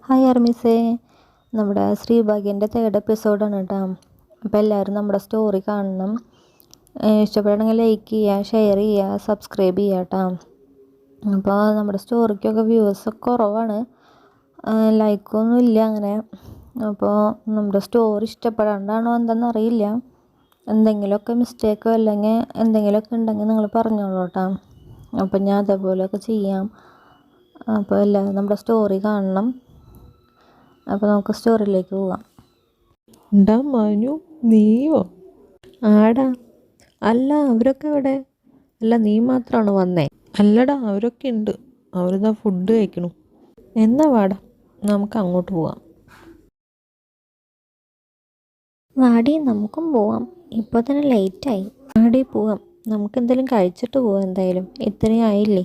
Hi അർമിസേ, നമ്മുടെ ശ്രീഭാഗ്യൻ്റെ third എപ്പിസോഡാണ് കേട്ടോ. അപ്പോൾ എല്ലാവരും നമ്മുടെ സ്റ്റോറി കാണണം. ഇഷ്ടപ്പെടണമെങ്കിൽ ലൈക്ക് ചെയ്യുക, ഷെയർ ചെയ്യുക, സബ്സ്ക്രൈബ് ചെയ്യുക കേട്ടോ. അപ്പോൾ നമ്മുടെ സ്റ്റോറിക്കൊക്കെ വ്യൂവേഴ്സൊക്കെ കുറവാണ്, ലൈക്കൊന്നും ഇല്ല അങ്ങനെ. അപ്പോൾ നമ്മുടെ സ്റ്റോറി ഇഷ്ടപ്പെടാണ്ടാണോ എന്താണെന്ന് അറിയില്ല. എന്തെങ്കിലുമൊക്കെ മിസ്റ്റേക്കോ അല്ലെങ്കിൽ എന്തെങ്കിലുമൊക്കെ ഉണ്ടെങ്കിൽ നിങ്ങൾ പറഞ്ഞോളൂ കേട്ടോ. അപ്പോൾ ഞാൻ അതേപോലെയൊക്കെ ചെയ്യാം. അപ്പോൾ എല്ലാവരും നമ്മുടെ സ്റ്റോറി കാണണം. അപ്പോൾ നമുക്ക് സ്റ്റോറിയിലേക്ക് പോവാം. ഉണ്ടാ മനു, നീയോ? ആടാ. അല്ല, അവരൊക്കെ എവിടെ? അല്ല, നീ മാത്രമാണ് വന്നേ? അല്ലടാ, അവരൊക്കെ ഉണ്ട്. അവരിതാ ഫുഡ് കഴിക്കണു. എന്നാ വാടാ, നമുക്ക് അങ്ങോട്ട് പോവാം. വാടി, നമുക്കും പോവാം. ഇപ്പോൾ തന്നെ ലേറ്റായി. വാടി പോവാം, നമുക്ക് എന്തെങ്കിലും കഴിച്ചിട്ട് പോവാം. എന്തായാലും ഇത്രയും ആയില്ലേ.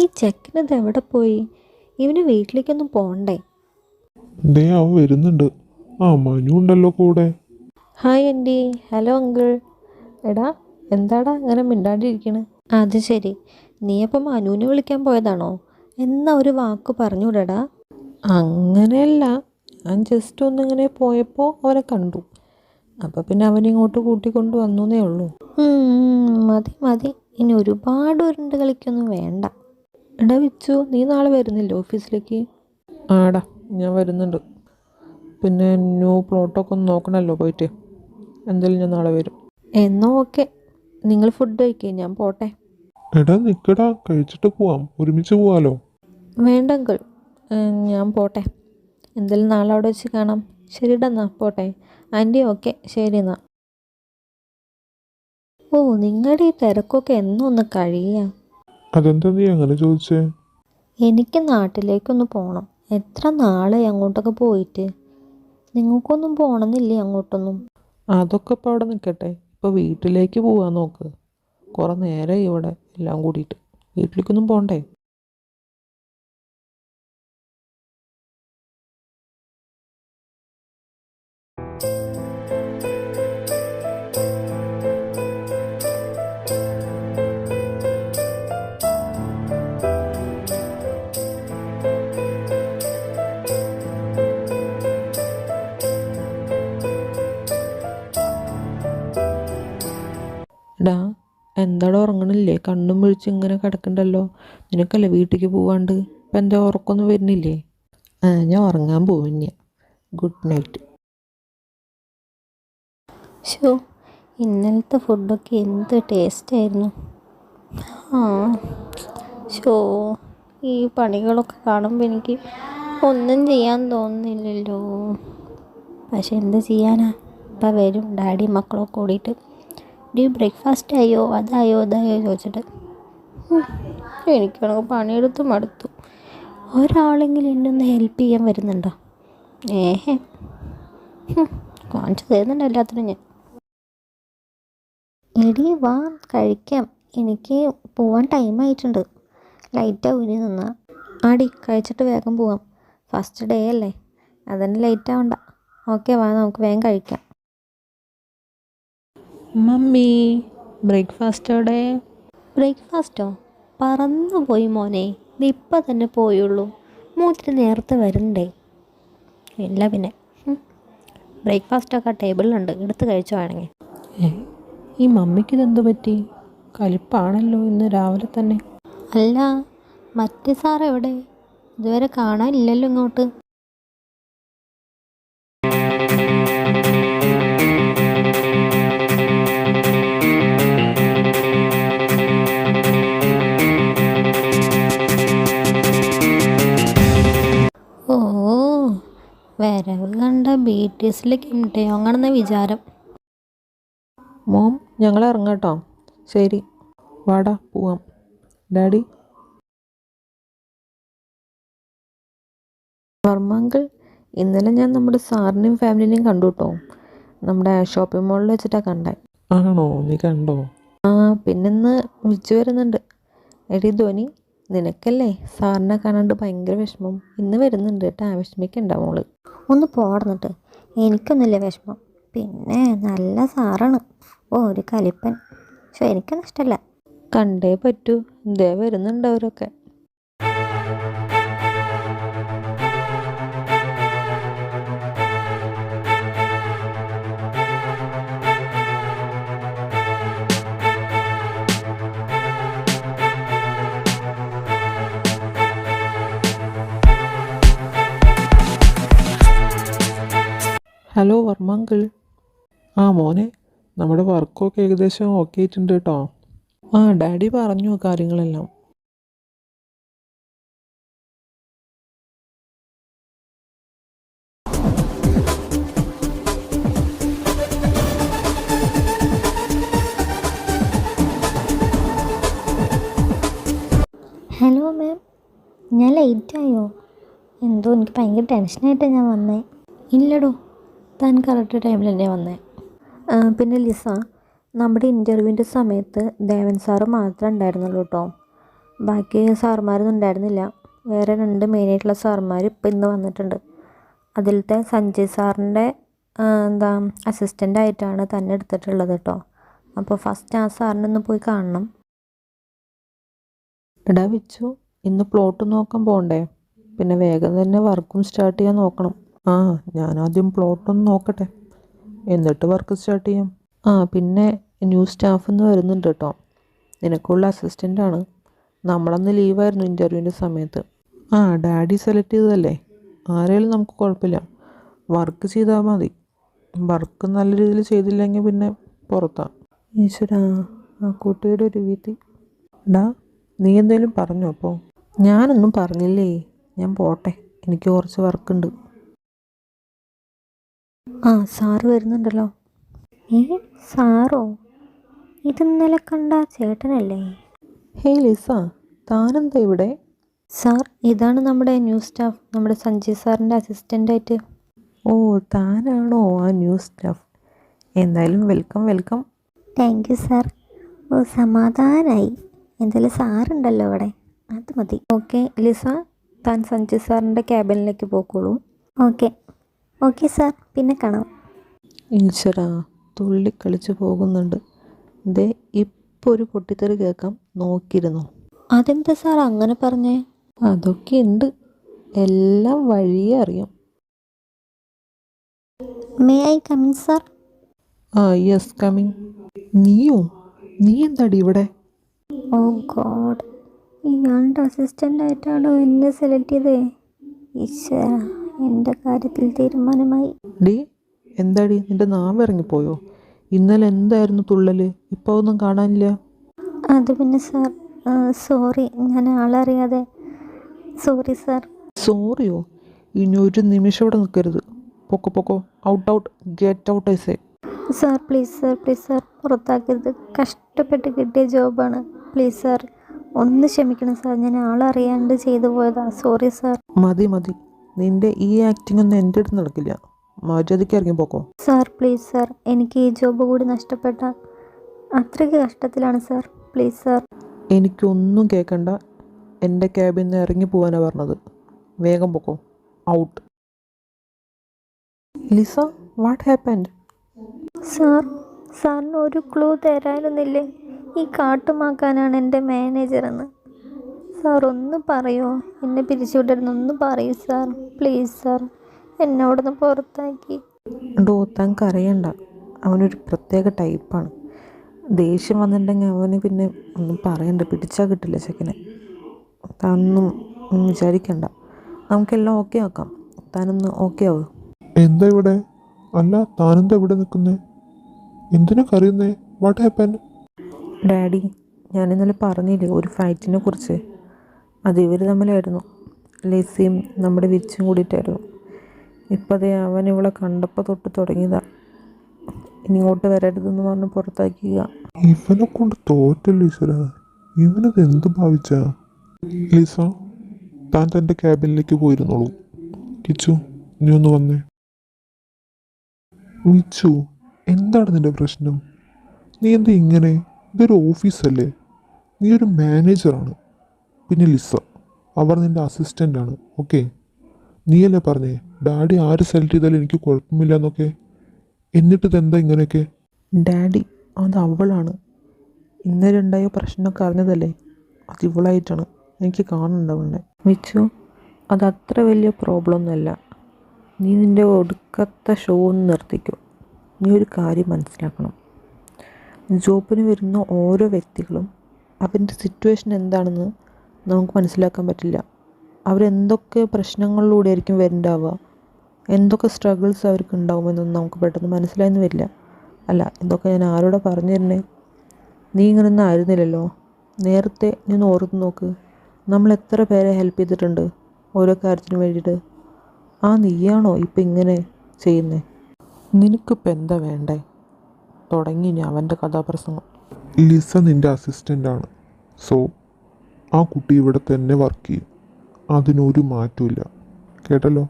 ഈ ചെക്കനത് എവിടെ പോയി? ഇവന് വീട്ടിലേക്കൊന്നും പോകണ്ടേ? അവൻ വരുന്നുണ്ട്. മനു ഉണ്ടല്ലോ കൂടെ. Hi aunty. Hello uncle. എടാ, എന്താടാ അങ്ങനെ മിണ്ടാണ്ടിരിക്കണ്? അത് ശരി, നീ അപ്പം മനുവിനെ വിളിക്കാൻ പോയതാണോ? എന്നാ ഒരു വാക്ക് പറഞ്ഞൂടാ. അങ്ങനെയല്ല, ഞാൻ ജസ്റ്റ് ഒന്നിങ്ങനെ പോയപ്പോൾ അവനെ കണ്ടു. അപ്പോൾ പിന്നെ അവനിങ്ങോട്ട് കൂട്ടിക്കൊണ്ട് വന്നേ ഉള്ളൂ. മതി മതി, ഇനി ഒരുപാട് ഉരുണ്ട് കളിക്കൊന്നും വേണ്ട. എടാ വിച്ചു, നീ നാളെ വരുന്നില്ലേ ഓഫീസിലേക്ക്? ആടാ, ഞാൻ വരുന്നുണ്ട്. പിന്നെ ന്യൂ പ്ലോട്ടൊക്കെ ഒന്ന് നോക്കണമല്ലോ പോയിട്ട്. എന്തായാലും ഞാൻ നാളെ വരും. എന്നോ ഓക്കെ, നിങ്ങൾ ഫുഡ് കഴിക്കുക, ഞാൻ പോട്ടെ. എടാ നിക്കടാ, കഴിച്ചിട്ട് പോവാം, ഒരുമിച്ച് പോവാലോ. വേണ്ട അങ്കിൾ, ഞാൻ പോട്ടെ. എന്തായാലും നാളെ അവിടെ വെച്ച് കാണാം. ശരിടാ, എന്നാ പോട്ടെ. ആൻറ്റി ഓക്കെ, ശരി എന്നാ. ഓ, നിങ്ങളുടെ ഈ തിരക്കൊക്കെ എന്നൊന്ന് കഴിയുക. അതെന്താ നീ അങ്ങനെ ചോദിച്ചേ? എനിക്ക് നാട്ടിലേക്കൊന്ന് പോകണം. എത്ര നാളായി അങ്ങോട്ടൊക്കെ പോയിട്ട്. നിങ്ങൾക്കൊന്നും പോകണമെന്നില്ലേ അങ്ങോട്ടൊന്നും? അതൊക്കെ ഇപ്പോൾ അവിടെ നിൽക്കട്ടെ. ഇപ്പോൾ വീട്ടിലേക്ക് പോവാൻ നോക്ക്. കുറേ നേരമായി ഇവിടെ എല്ലാം കൂടിയിട്ട്. വീട്ടിലേക്കൊന്നും പോകണ്ടേ? എടാ, എന്താടാ ഉറങ്ങണില്ലേ? കണ്ണും വിളിച്ച് ഇങ്ങനെ കിടക്കണ്ടല്ലോ. നിനക്കല്ലേ വീട്ടിലേക്ക് പോവാണ്ട്. ഇപ്പം എന്താ ഉറക്കമൊന്നും വരുന്നില്ലേ? ഞാൻ ഉറങ്ങാൻ പോവില്ല. Good night. ഷോ, ഇന്നലത്തെ ഫുഡൊക്കെ എന്ത് ടേസ്റ്റായിരുന്നു. ഷോ, ഈ പണികളൊക്കെ കാണുമ്പോൾ എനിക്ക് ഒന്നും ചെയ്യാൻ തോന്നുന്നില്ലല്ലോ. പക്ഷെ എന്ത് ചെയ്യാനാ, ഇപ്പം വരും ഡാഡി മക്കളൊക്കെ കൂടിയിട്ട്. ബ്രേക്ക്ഫാസ്റ്റ് ആയോ, അതായോ ഇതായോ ചോദിച്ചിട്ട്. എനിക്കാണെങ്കിൽ പണിയെടുത്ത് മടുത്തു. ഒരാളെങ്കിലും എന്നെ ഒന്ന് ഹെൽപ്പ് ചെയ്യാൻ വരുന്നുണ്ടോ? കാണിച്ചു തരുന്നുണ്ട് എല്ലാത്തിനും ഞാൻ. എടി വാ, കഴിക്കാം. എനിക്ക് പോവാൻ ടൈമായിട്ടുണ്ട്. ലൈറ്റാവും ഇനി നിന്നാ. ആടി, കഴിച്ചിട്ട് വേഗം പോവാം. ഫസ്റ്റ് ഡേ അല്ലേ, അതന്നെ ലേറ്റ് ആവണ്ട. ഓക്കെ വാ, നമുക്ക് വേഗം കഴിക്കാം. മമ്മി, ബ്രേക്ക്ഫാസ്റ്റോടെ? ബ്രേക്ക്ഫാസ്റ്റോ? പറന്നു പോയി മോനെ, ഇത് ഇപ്പം തന്നെ പോയുള്ളൂ. മൂത്തിരി നേരത്തെ വരണ്ടേ? ഇല്ല പിന്നെ. ബ്രേക്ക്ഫാസ്റ്റൊക്കെ ടേബിളിലുണ്ട്, എടുത്ത് കഴിച്ചു വേണമെങ്കിൽ. ഈ മമ്മിക്ക് ഇതെന്ത് പറ്റി? കലിപ്പാണല്ലോ ഇന്ന് രാവിലെ തന്നെ. അല്ല, മറ്റേ സാർ എവിടെ? ഇതുവരെ കാണാനില്ലല്ലോ ഇങ്ങോട്ട്. ഓ, വരവ് കണ്ട BTSലെ കിം ടേയോങ്ങാണെന്ന വിചാരം. മോം, ഞങ്ങൾ ഇറങ്ങാട്ടോ. ശരി, വാടാ പോവാം. ഡാഡി. വർമ്മങ്കിൾ, ഇന്നലെ ഞാൻ നമ്മുടെ സാറിനെയും ഫാമിലിനെയും കണ്ടു കേട്ടോ. നമ്മുടെ ഷോപ്പിംഗ് മോളിൽ വെച്ചിട്ടാണ് കണ്ടേ. ആണോ, നീ കണ്ടോ? പിന്നിന്ന് വിളിച്ചു വരുന്നുണ്ട്. എടി ധ്വനി, നിനക്കല്ലേ സാറിനെ കാണാണ്ട് ഭയങ്കര വിഷമം. ഇന്ന് വരുന്നുണ്ട് കേട്ടാ, വിഷമിക്കണ്ട മോള്. ഒന്ന് പോടന്നിട്ട്, എനിക്കൊന്നുമില്ല വിഷമം. പിന്നെ നല്ല സാറാണ്. ഓ, ഒരു കലിപ്പൻ. പക്ഷെ എനിക്കൊന്നും ഇഷ്ടമല്ല. കണ്ടേ പറ്റൂ, ദേ വരുന്നുണ്ട് അവരൊക്കെ. ഹലോ വർമാങ്കിൾ. ആ മോനെ, നമ്മുടെ വർക്കൊക്കെ ഏകദേശം ഓക്കെ ആയിട്ടുണ്ട് കേട്ടോ. ആ ഡാഡി പറഞ്ഞു കാര്യങ്ങളെല്ലാം. ഹലോ മാം, ഞാൻ ലേറ്റായോ? എന്തോ എനിക്ക് ഭയങ്കര ടെൻഷനായിട്ടാണ് ഞാൻ വന്നേ. ഇല്ലടോ, താൻ കറക്റ്റ് ടൈമിൽ തന്നെ വന്നേ. പിന്നെ ലിസ, നമ്മുടെ ഇൻ്റർവ്യൂവിൻ്റെ സമയത്ത് ദേവൻ സാറ് മാത്രമേ ഉണ്ടായിരുന്നുള്ളൂ കേട്ടോ. ബാക്കി സാറുമാരൊന്നും ഉണ്ടായിരുന്നില്ല. വേറെ 2 മെയിനായിട്ടുള്ള സാറുമാർ ഇപ്പം ഇന്ന് വന്നിട്ടുണ്ട്. അതിലത്തെ സഞ്ജയ് സാറിൻ്റെ അസിസ്റ്റൻ്റായിട്ടാണ് തന്നെ എടുത്തിട്ടുള്ളത് കേട്ടോ. അപ്പോൾ ഫസ്റ്റ് ആ സാറിനൊന്ന് പോയി കാണണം. എടാ വെച്ചു, ഇന്ന് പ്ലോട്ട് നോക്കാൻ പോകണ്ടേ? പിന്നെ വേഗം തന്നെ വർക്കും സ്റ്റാർട്ട് ചെയ്യാൻ നോക്കണം. ആ ഞാനാദ്യം പ്ലോട്ടൊന്ന് നോക്കട്ടെ, എന്നിട്ട് വർക്ക് സ്റ്റാർട്ട് ചെയ്യാം. ആ പിന്നെ ന്യൂ സ്റ്റാഫ് എന്ന് വരുന്നുണ്ട് കേട്ടോ. നിനക്കുള്ള അസിസ്റ്റൻ്റാണ്. നമ്മളന്ന് ലീവായിരുന്നു ഇൻ്റർവ്യൂവിൻ്റെ സമയത്ത്. ആ ഡാഡി സെലക്ട് ചെയ്തതല്ലേ, ആരെങ്കിലും നമുക്ക് കുഴപ്പമില്ല. വർക്ക് ചെയ്താൽ മതി. വർക്ക് നല്ല രീതിയിൽ ചെയ്തില്ലെങ്കിൽ പിന്നെ പുറത്താണ്. ഈശ്വരാ, ആ കുട്ടിയുടെ ഒരു വിധി. ഡാ, നീ എന്തേലും പറഞ്ഞോ? അപ്പോൾ ഞാനൊന്നും പറഞ്ഞില്ലേ, ഞാൻ പോട്ടെ, എനിക്ക് കുറച്ച് വർക്കുണ്ട്. ആ സാറ് വരുന്നുണ്ടല്ലോ. സാറോ? ഇത് ഇന്നലെ കണ്ട ചേട്ടനല്ലേ? ഹേയ് ലിസ, താനെന്താ ഇവിടെ? സാർ, ഇതാണ് നമ്മുടെ ന്യൂ സ്റ്റാഫ്, നമ്മുടെ സഞ്ജയ് സാറിൻ്റെ അസിസ്റ്റൻ്റായിട്ട്. ഓ, താനാണോ ആ ന്യൂ സ്റ്റാഫ്? എന്തായാലും welcome welcome. Thank you sir. ഓ, സമാധാനായി. എന്തായാലും സാറുണ്ടല്ലോ അവിടെ, അത് മതി. ഓക്കെ ലിസ, താൻ സഞ്ജയ് സാറിൻ്റെ ക്യാബിനിലേക്ക് പോയിക്കോളൂ. ഓക്കെ ഓക്കെ സാർ, പിന്നെ കാണാം. ഈശ്വരാ, തുള്ളിക്കളിച്ച് പോകുന്നുണ്ട്. ദേ ഇപ്പോൾ ഒരു പൊട്ടിത്തെറി കേൾക്കാം, നോക്കിയിരുന്നു. അതെന്താ സാർ അങ്ങനെ പറഞ്ഞേ? അതൊക്കെ ഉണ്ട്, എല്ലാം വഴിയേ അറിയാം. May I come in sir? ആ യെസ് കമ്മിങ്. നീ എന്താടി ഇവിടെ? ഓ ഗോഡ്, ഇയാളുടെ അസിസ്റ്റൻ്റായിട്ടാണോ എന്നെ സെലക്ട് ചെയ്തേ? ഈശ്വര, എൻ്റെ കാര്യത്തിൽ തീരുമാനമായി. ഡി, എന്താടി നിന്റെ നാവ് ഇറങ്ങിപ്പോയോ? ഇന്നലെ എന്തായിരുന്നു തുള്ളല്, ഇപ്പോൾ ഒന്നും കാണാനില്ല. അത് പിന്നെ സാർ, സോറി, ഞാൻ ആളറിയാതെ. Sorry sir. സോറിയോ? ഇനി ഒരു നിമിഷം ഇവിടെ നിൽക്കരുത്. പൊക്കോ പൊക്കോ, out, get out I say. Sir please sir, please sir, പുറത്താക്കരുത്. കഷ്ടപ്പെട്ട് കിട്ടിയ ജോബാണ്. പ്ലീസ് സാർ, ഒന്ന് ക്ഷമിക്കണം സാർ, ഞാൻ ആളറിയാണ്ട് ചെയ്തു പോയതാ. Sorry sir. മതി, നിന്റെ ഈ ആക്ടിംഗ് ഒന്നും എൻ്റെ അടുത്ത് നടക്കില്ല. മര്യാദയ്ക്ക് ഇറങ്ങി പോക്കോ. സാർ പ്ലീസ് സാർ, എനിക്ക് ഈ ജോബ് കൂടി നഷ്ടപ്പെട്ട അത്രയ്ക്ക് കഷ്ടത്തിലാണ് സാർ. Please sir. എനിക്കൊന്നും കേൾക്കണ്ട, എൻ്റെ ക്യാബിൽ നിന്ന് ഇറങ്ങി പോകാനാണ് പറഞ്ഞത്. വേഗം പൊക്കോ, ഔട്ട്. Lisa, what happened? സാറിന് ഒരു ക്ലൂ തരാനൊന്നില്ലേ? ഈ കാട്ടുമാക്കാനാണ് എൻ്റെ മാനേജറെന്ന്. സാർ ഒന്ന് പറയുമോ? എന്നെ പിരിച്ചുവിടരുന്നൊന്ന് പറയൂ സാർ, പ്ലീസ് സാർ. എന്നോടൊന്ന് പുറത്താക്കി. താങ്ക് അറിയണ്ട, അവനൊരു പ്രത്യേക ടൈപ്പാണ്. ദേഷ്യം വന്നിട്ടുണ്ടെങ്കിൽ അവന് പിന്നെ ഒന്നും പറയണ്ട, പിടിച്ചാൽ കിട്ടില്ല ചെക്കനെ. താനൊന്നും വിചാരിക്കണ്ട, നമുക്കെല്ലാം ഓക്കെ ആക്കാം. താനൊന്ന് ഓക്കെ ആവുക. എന്താ ഇവിടെ? അല്ല, താനെന്താ ഇവിടെ നിൽക്കുന്നേ? എന്തിനാ കരയുന്നേ? What happen? ഡാഡി, ഞാൻ ഇന്നലെ പറഞ്ഞില്ലേ ഒരു ഫൈറ്റിനെ കുറിച്ച്? അത് ഇവർ തമ്മിലായിരുന്നു. ലിസിയും നമ്മുടെ വിച്ചും കൂടിയിട്ടായിരുന്നു. ഇപ്പം അതേ അവൻ ഇവളെ കണ്ടപ്പോൾ തൊട്ട് തുടങ്ങിയതാ. ഇങ്ങോട്ട് വരരുതെന്ന് പറഞ്ഞ് പുറത്താക്കുക. ഇവനെ കൊണ്ട് തോറ്റല്ലോ ഈശ്വര. ഇവനത് എന്ത് ഭാവിച്ചാ? ലിസ, താൻ തൻ്റെ ക്യാബിനിലേക്ക് പോയിരുന്നോളൂ. കിച്ചു, നീ ഒന്ന് വന്നേ. വിച്ചു, എന്താണ് നിന്റെ പ്രശ്നം? നീ എന്താ ഇങ്ങനെ? ഇതൊരു ഓഫീസല്ലേ? നീ ഒരു മാനേജറാണ്. പിന്നെ ലിസ, അവർ നിൻ്റെ അസിസ്റ്റൻ്റാണ്. ഓക്കെ, നീയല്ലേ പറഞ്ഞേ ഡാഡി ആര് സെലക്ട് ചെയ്താലും എനിക്ക് കുഴപ്പമില്ല എന്നൊക്കെ? എന്നിട്ട് ഇതെന്താ ഇങ്ങനെയൊക്കെ? ഡാഡി, അത് അവളാണ്. ഇന്നലെ ഉണ്ടായ പ്രശ്നമൊക്കെ അറിഞ്ഞതല്ലേ, അത് ഇവളായിട്ടാണ്. എനിക്ക് കാണുന്നുണ്ട് വിച്ചു. അതത്ര വലിയ പ്രോബ്ലം ഒന്നുമല്ല. നീ നിൻ്റെ ഒടുക്കത്തെ ഷോ ഒന്ന് നിർത്തിക്കോ. നീ ഒരു കാര്യം മനസ്സിലാക്കണം, ജോബിന് വരുന്ന ഓരോ വ്യക്തികളും അവൻ്റെ സിറ്റുവേഷൻ എന്താണെന്ന് നമുക്ക് മനസ്സിലാക്കാൻ പറ്റില്ല. അവരെന്തൊക്കെ പ്രശ്നങ്ങളിലൂടെ ആയിരിക്കും വരുന്നുണ്ടാവുക. എന്തൊക്കെ സ്ട്രഗിൾസ് അവർക്ക് ഉണ്ടാവുമെന്നൊന്നും നമുക്ക് പെട്ടെന്ന് മനസ്സിലായെന്ന് വരില്ല. അല്ല, ഇതൊക്കെ ഞാൻ ആരോടെ പറഞ്ഞു തരണേ? നീ ഇങ്ങനൊന്നും ആയിരുന്നില്ലല്ലോ. നേരത്തെ നീ ഒന്ന് ഓർത്ത് നോക്ക്, നമ്മൾ എത്ര പേരെ ഹെൽപ്പ് ചെയ്തിട്ടുണ്ട് ഓരോ കാര്യത്തിന് വേണ്ടിയിട്ട്. നീയാണോ ഇപ്പം ഇങ്ങനെ ചെയ്യുന്നത്? നിനക്കിപ്പോൾ എന്താ വേണ്ടേ? തുടങ്ങി ഞാൻ അവൻ്റെ കഥാപ്രസംഗം. ലിസ നിൻ്റെ അസിസ്റ്റൻ്റാണ്. സോ ആ കുട്ടി ഇവിടെ തന്നെ വർക്ക് ചെയ്യും. അതിനൊരു മാറ്റമില്ല. കേട്ടല്ലോ?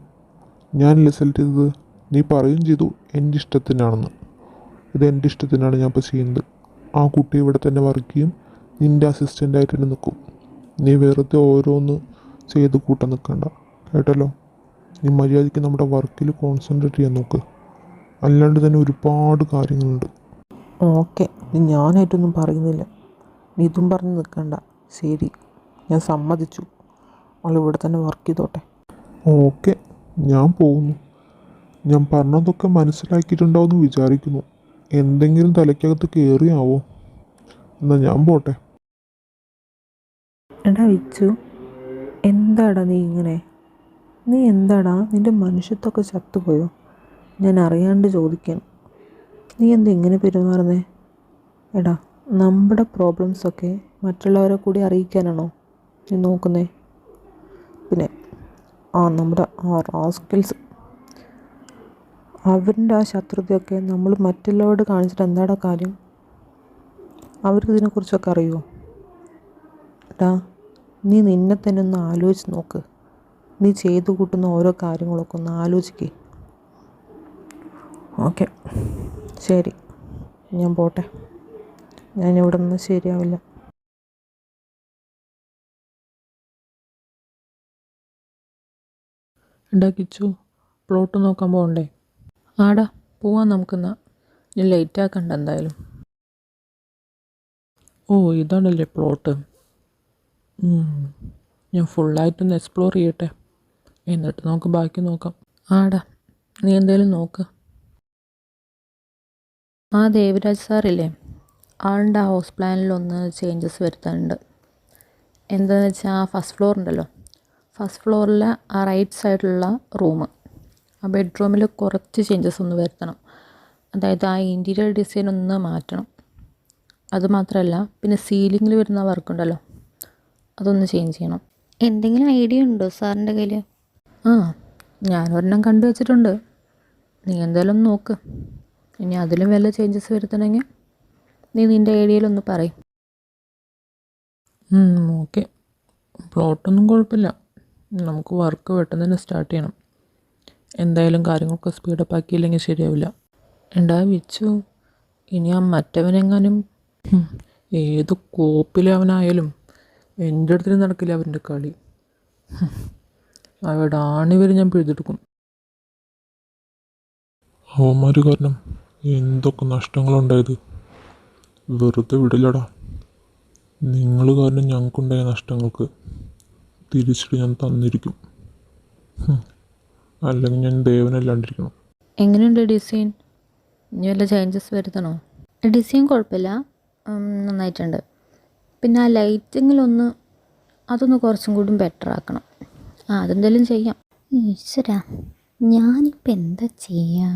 ഞാനല്ലേ സെലക്ട് ചെയ്തത്. നീ പറയുകയും ചെയ്തു എൻ്റെ ഇഷ്ടത്തിനാണെന്ന്. ഇത് എൻ്റെ ഇഷ്ടത്തിനാണ് ഞാൻ ഇപ്പോൾ ചെയ്യുന്നത്. ആ കുട്ടി ഇവിടെ തന്നെ വർക്ക് ചെയ്യും. നിൻ്റെ അസിസ്റ്റൻ്റായിട്ട് തന്നെ നിൽക്കും. നീ വെറുതെ ഓരോന്ന് ചെയ്ത് കൂട്ടാൻ നിൽക്കണ്ട. കേട്ടല്ലോ? നീ മര്യാദയ്ക്ക് നമ്മുടെ വർക്കിൽ കോൺസെൻട്രേറ്റ് ചെയ്യാൻ നോക്ക്. അല്ലാണ്ട് തന്നെ ഒരുപാട് കാര്യങ്ങളുണ്ട്. ഓക്കെ, നീ ഞാനായിട്ടൊന്നും പറയുന്നില്ല. നീ ഇതും പറഞ്ഞ് നിൽക്കണ്ട. ശരി, ഞാൻ സമ്മതിച്ചു. അവൾ ഇവിടെ തന്നെ വർക്ക് ചെയ്തോട്ടെ. ഓക്കെ, ഞാൻ പോകുന്നു. ഞാൻ പറഞ്ഞതൊക്കെ മനസ്സിലാക്കിയിട്ടുണ്ടാവുമെന്ന് വിചാരിക്കുന്നു. എന്തെങ്കിലും തലയ്ക്കകത്ത് കയറിയാവോ? എന്നാൽ ഞാൻ പോട്ടെ. എടാ വിച്ചു, എന്താടാ നീ ഇങ്ങനെ? നീ എന്താടാ, നിൻ്റെ മനുഷ്യത്വമൊക്കെ ചത്തുപോയോ? ഞാൻ അറിയാണ്ട് ചോദിക്കാൻ. നീ എന്താ ഇങ്ങനെ പെരുമാറുന്നേ? എടാ, നമ്മുടെ പ്രോബ്ലംസൊക്കെ മറ്റുള്ളവരെ കൂടി അറിയിക്കാനാണോ നീ നോക്കുന്നേ? പിന്നെ നമ്മുടെ റാസ്കിൽസ്, അവരുടെ ശത്രുതയൊക്കെ നമ്മൾ മറ്റുള്ളവരോട് കാണിച്ചിട്ട് എന്താടാ കാര്യം? അവർക്ക് ഇതിനെക്കുറിച്ചൊക്കെ അറിയുമോ? എടാ, നീ നിന്നെ തന്നെ ഒന്ന് ആലോചിച്ച് നോക്ക്. നീ ചെയ്തു കൂട്ടുന്ന ഓരോ കാര്യങ്ങളൊക്കെ ഒന്ന് ആലോചിക്കേ. ഓക്കെ, ശരി, ഞാൻ പോട്ടെ. ഞാനിവിടെ നിന്ന് ശരിയാവില്ല. എടാ കിച്ചു, പ്ലോട്ട് നോക്കാൻ പോകണ്ടേ? ആടാ, പോവാം നമുക്കെന്നാ. ഞാൻ ലേറ്റ് ആക്കണ്ട എന്തായാലും. ഇതാണല്ലേ പ്ലോട്ട്. ഞാൻ ഫുള്ളായിട്ടൊന്ന് എക്സ്പ്ലോർ ചെയ്യട്ടെ, എന്നിട്ട് നമുക്ക് ബാക്കി നോക്കാം. ആടാ, നീ എന്തായാലും നോക്ക്. ദേവരാജ് സാറില്ലേ, ആളുടെ ഹൗസ് പ്ലാനിലൊന്ന് ചേഞ്ചസ് വരുത്താനുണ്ട്. എന്താണെന്ന് വെച്ചാൽ ഫസ്റ്റ് ഫ്ലോർ ഉണ്ടല്ലോ, ഫസ്റ്റ് ഫ്ലോറിലെ റൈറ്റ് സൈഡിലുള്ള റൂം, ബെഡ്റൂമിൽ കുറച്ച് ചേഞ്ചസ് ഒന്ന് വരുത്തണം. അതായത് ഇൻറ്റീരിയർ ഡിസൈൻ ഒന്ന് മാറ്റണം. അതുമാത്രമല്ല, പിന്നെ സീലിങ്ങിൽ വരുന്ന വർക്കുണ്ടല്ലോ, അതൊന്ന് ചേഞ്ച് ചെയ്യണം. എന്തെങ്കിലും ഐഡിയ ഉണ്ടോ സാറിൻ്റെ കയ്യിൽ? ഞാനൊരെണ്ണം കണ്ടു വച്ചിട്ടുണ്ട്. നീ എന്തായാലും നോക്ക്. ഇനി അതിലും വല്ല ചേഞ്ചസ് വരുത്തണമെങ്കിൽ നീ നിൻ്റെ ഐഡിയയിലൊന്ന് പറയും. ഓക്കെ, പ്ലോട്ടൊന്നും കുഴപ്പമില്ല. നമുക്ക് വർക്ക് പെട്ടെന്ന് തന്നെ സ്റ്റാർട്ട് ചെയ്യണം. എന്തായാലും കാര്യങ്ങളൊക്കെ സ്പീഡപ്പ് ആക്കിയില്ലെങ്കിൽ ശരിയാവില്ല. എന്താ വിച്ചു, ഇനി മറ്റവനെങ്ങാനും ഏത് കോപ്പിലവനായാലും എൻ്റെ അടുത്തിന് നടക്കില്ല അവൻ്റെ കളി. അവിടെ ആണിവർ ഞാൻ പിഴുതെടുക്കും. അവന്മാർ കാരണം എന്തൊക്കെ നഷ്ടങ്ങളുണ്ടായത്. വെറുതെ വിടില്ലടാ. നിങ്ങൾ കാരണം ഞങ്ങൾക്കുണ്ടായ നഷ്ടങ്ങൾക്ക് തിരിച്ചിട്ട് ഞാൻ തന്നിരിക്കും. അല്ലെങ്കിൽ ഞാൻ ദേവനല്ലാണ്ടിരിക്കണം. എങ്ങനെയുണ്ട് ഡിസൈൻ? ഇനി വല്ല ചേഞ്ചസ് വരുത്തണോ? ഡിസൈൻ കുഴപ്പമില്ല, നന്നായിട്ടുണ്ട്. പിന്നെ ലൈറ്റിങ്ങിലൊന്ന് അതൊന്ന് കുറച്ചും കൂടി ബെറ്റർ ആക്കണം. അതെന്തെങ്കിലും ചെയ്യാം. ഈശ്വര, ഞാനിപ്പോൾ എന്താ ചെയ്യുക?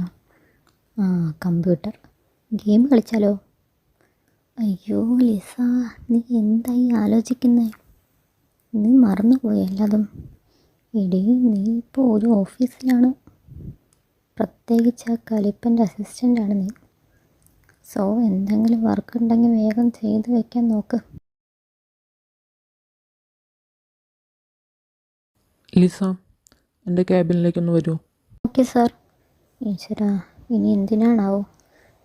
കമ്പ്യൂട്ടർ ഗെയിം കളിച്ചാലോ? അയ്യോ ലിസ, നീ എന്തായി ആലോചിക്കുന്നത്? നീ മറന്നുപോയി എല്ലാതും. എടീ, നീ ഇപ്പോൾ ഒരു ഓഫീസിലാണ്, പ്രത്യേകിച്ച് കലിപ്പൻ്റെ അസിസ്റ്റൻ്റാണ് നീ. സോ എന്തെങ്കിലും വർക്ക് ഉണ്ടെങ്കിൽ വേഗം ചെയ്ത് വയ്ക്കാൻ നോക്ക്. ലിസ, എൻ്റെ ക്യാബിനിലേക്കൊന്ന് വരൂ. Okay sir. ഈശ്വര, ഇനി എന്തിനാണാവോ?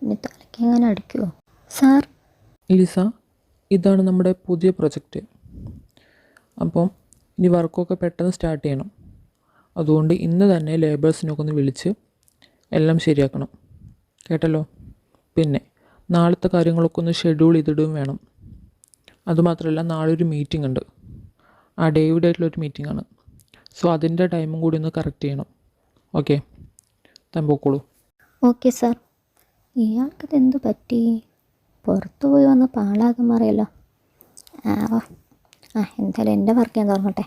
ഇനി തലയ്ക്കെങ്ങനെ അടിക്കുമോ സാർ? ലിസ, ഇതാണ് നമ്മുടെ പുതിയ പ്രൊജക്റ്റ്. അപ്പം ഇനി വർക്കൊക്കെ പെട്ടെന്ന് സ്റ്റാർട്ട് ചെയ്യണം. അതുകൊണ്ട് ഇന്ന് തന്നെ ലേബേഴ്സിനൊക്കെ ഒന്ന് വിളിച്ച് എല്ലാം ശരിയാക്കണം. കേട്ടല്ലോ? പിന്നെ നാളത്തെ കാര്യങ്ങളൊക്കെ ഒന്ന് ഷെഡ്യൂൾ ചെയ്തിടുകയും വേണം. അതുമാത്രമല്ല, നാളെ ഒരു മീറ്റിംഗ് ഉണ്ട്. ഡേവിഡായിട്ടുള്ളൊരു മീറ്റിംഗ് ആണ്. സോ അതിൻ്റെ ടൈമും കൂടി ഒന്ന് കറക്റ്റ് ചെയ്യണം. ഓക്കെ, താൻ പോക്കോളൂ. Okay sir. ഇയാൾക്കിത് എന്തു പറ്റി? പുറത്തു പോയി വന്ന് പാളാകെ മാറിയല്ലോ. എന്തായാലും എൻ്റെ വർക്ക് ഞാൻ തുടങ്ങട്ടെ.